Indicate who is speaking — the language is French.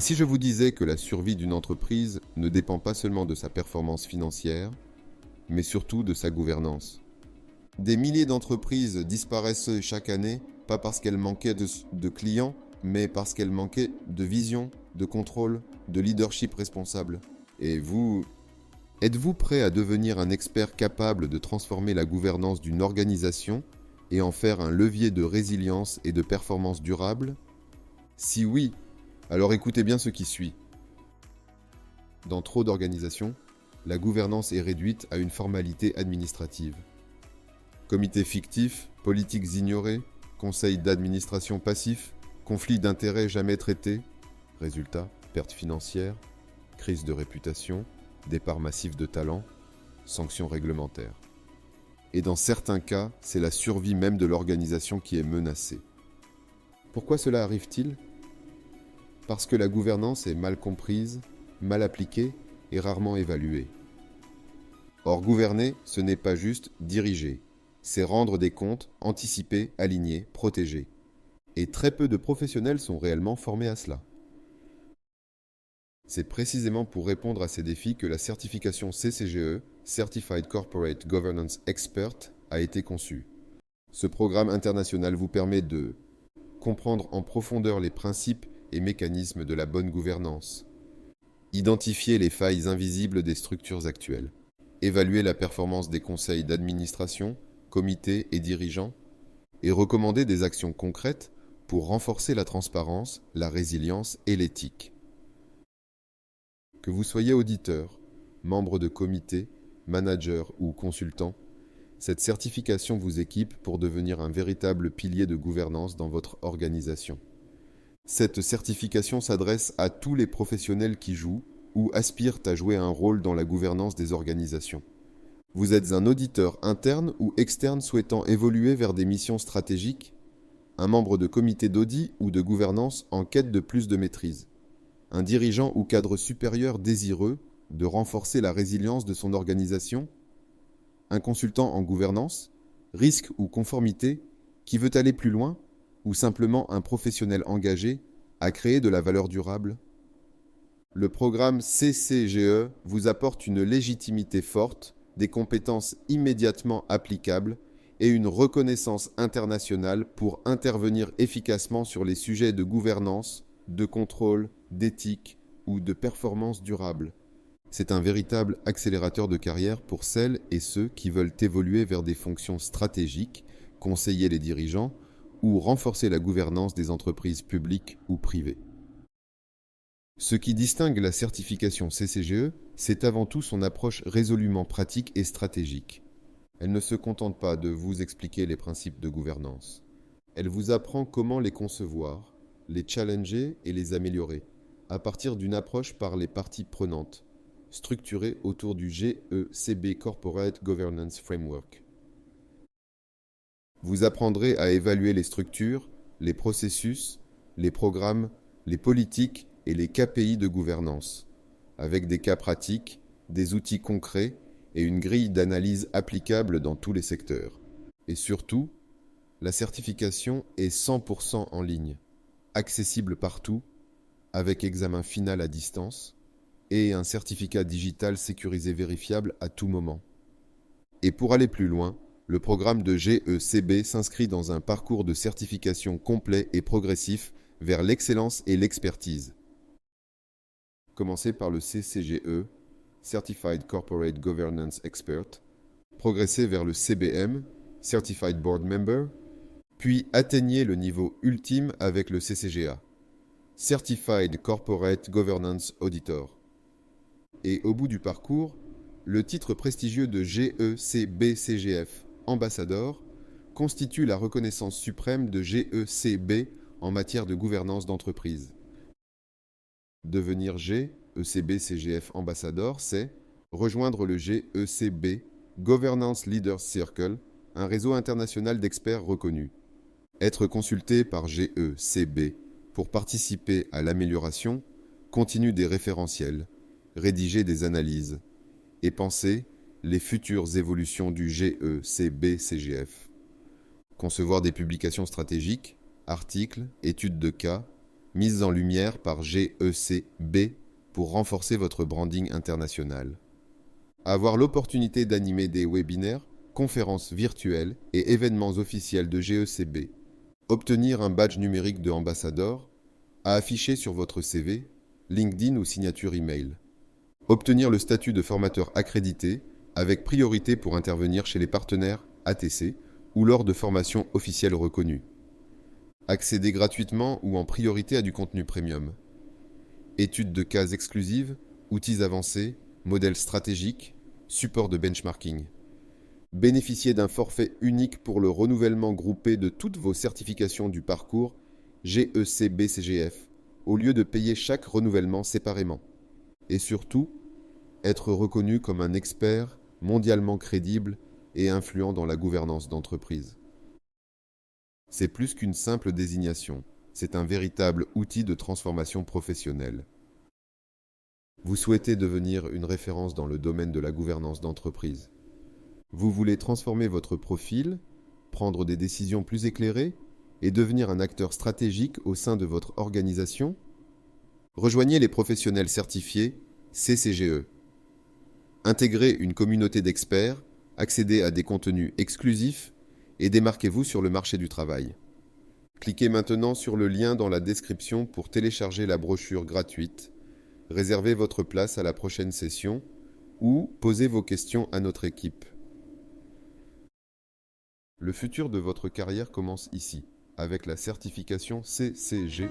Speaker 1: Et si je vous disais que la survie d'une entreprise ne dépend pas seulement de sa performance financière, mais surtout de sa gouvernance? Des milliers d'entreprises disparaissent chaque année, pas parce qu'elles manquaient de clients, mais parce qu'elles manquaient de vision, de contrôle, de leadership responsable. Et vous, êtes-vous prêt à devenir un expert capable de transformer la gouvernance d'une organisation et en faire un levier de résilience et de performance durable? Si oui, alors écoutez bien ce qui suit. Dans trop d'organisations, la gouvernance est réduite à une formalité administrative. Comités fictifs, politiques ignorées, conseils d'administration passifs, conflits d'intérêts jamais traités, résultat, pertes financières, crise de réputation, départ massif de talents, sanctions réglementaires. Et dans certains cas, c'est la survie même de l'organisation qui est menacée. Pourquoi cela arrive-t-il ? Parce que la gouvernance est mal comprise, mal appliquée et rarement évaluée. Or, gouverner, ce n'est pas juste diriger, c'est rendre des comptes, anticiper, aligner, protéger. Et très peu de professionnels sont réellement formés à cela. C'est précisément pour répondre à ces défis que la certification CCGE, Certified Corporate Governance Expert, a été conçue. Ce programme international vous permet de comprendre en profondeur les principes et mécanismes de la bonne gouvernance, identifier les failles invisibles des structures actuelles, évaluer la performance des conseils d'administration, comités et dirigeants, et recommander des actions concrètes pour renforcer la transparence, la résilience et l'éthique. Que vous soyez auditeur, membre de comité, manager ou consultant, cette certification vous équipe pour devenir un véritable pilier de gouvernance dans votre organisation. Cette certification s'adresse à tous les professionnels qui jouent ou aspirent à jouer un rôle dans la gouvernance des organisations. Vous êtes un auditeur interne ou externe souhaitant évoluer vers des missions stratégiques, un membre de comité d'audit ou de gouvernance en quête de plus de maîtrise, un dirigeant ou cadre supérieur désireux de renforcer la résilience de son organisation, un consultant en gouvernance, risque ou conformité qui veut aller plus loin, ou simplement un professionnel engagé à créer de la valeur durable. Le programme CCGE vous apporte une légitimité forte, des compétences immédiatement applicables et une reconnaissance internationale pour intervenir efficacement sur les sujets de gouvernance, de contrôle, d'éthique ou de performance durable. C'est un véritable accélérateur de carrière pour celles et ceux qui veulent évoluer vers des fonctions stratégiques, conseiller les dirigeants ou renforcer la gouvernance des entreprises publiques ou privées. Ce qui distingue la certification CCGE, c'est avant tout son approche résolument pratique et stratégique. Elle ne se contente pas de vous expliquer les principes de gouvernance. Elle vous apprend comment les concevoir, les challenger et les améliorer, à partir d'une approche par les parties prenantes, structurée autour du GECB Corporate Governance Framework. Vous apprendrez à évaluer les structures, les processus, les programmes, les politiques et les KPI de gouvernance, avec des cas pratiques, des outils concrets et une grille d'analyse applicable dans tous les secteurs. Et surtout, la certification est 100% en ligne, accessible partout, avec examen final à distance, et un certificat digital sécurisé vérifiable à tout moment. Et pour aller plus loin, le programme de GECB s'inscrit dans un parcours de certification complet et progressif vers l'excellence et l'expertise. Commencez par le CCGE, Certified Corporate Governance Expert, progressez vers le CBM, Certified Board Member, puis atteignez le niveau ultime avec le CCGA, Certified Corporate Governance Auditor. Et au bout du parcours, le titre prestigieux de GECB-CGF, Ambassador, constitue la reconnaissance suprême de GECB en matière de gouvernance d'entreprise. Devenir GECB-CGF Ambassador, c'est rejoindre le GECB Governance Leaders Circle, un réseau international d'experts reconnus. Être consulté par GECB pour participer à l'amélioration continue des référentiels, rédiger des analyses et penser les futures évolutions du GECB-CGF. Concevoir des publications stratégiques, articles, études de cas, mises en lumière par GECB pour renforcer votre branding international. Avoir l'opportunité d'animer des webinaires, conférences virtuelles et événements officiels de GECB. Obtenir un badge numérique de ambassadeur à afficher sur votre CV, LinkedIn ou signature email. Obtenir le statut de formateur accrédité avec priorité pour intervenir chez les partenaires ATC ou lors de formations officielles reconnues. Accéder gratuitement ou en priorité à du contenu premium. Études de cas exclusives, outils avancés, modèles stratégiques, support de benchmarking. Bénéficiez d'un forfait unique pour le renouvellement groupé de toutes vos certifications du parcours GEC-BCGF, au lieu de payer chaque renouvellement séparément. Et surtout, être reconnu comme un expert mondialement crédible et influent dans la gouvernance d'entreprise. C'est plus qu'une simple désignation, c'est un véritable outil de transformation professionnelle. Vous souhaitez devenir une référence dans le domaine de la gouvernance d'entreprise. Vous voulez transformer votre profil, prendre des décisions plus éclairées et devenir un acteur stratégique au sein de votre organisation? Rejoignez les professionnels certifiés CCGE. Intégrez une communauté d'experts, accédez à des contenus exclusifs et démarquez-vous sur le marché du travail. Cliquez maintenant sur le lien dans la description pour télécharger la brochure gratuite, réservez votre place à la prochaine session ou posez vos questions à notre équipe. Le futur de votre carrière commence ici, avec la certification CCGE.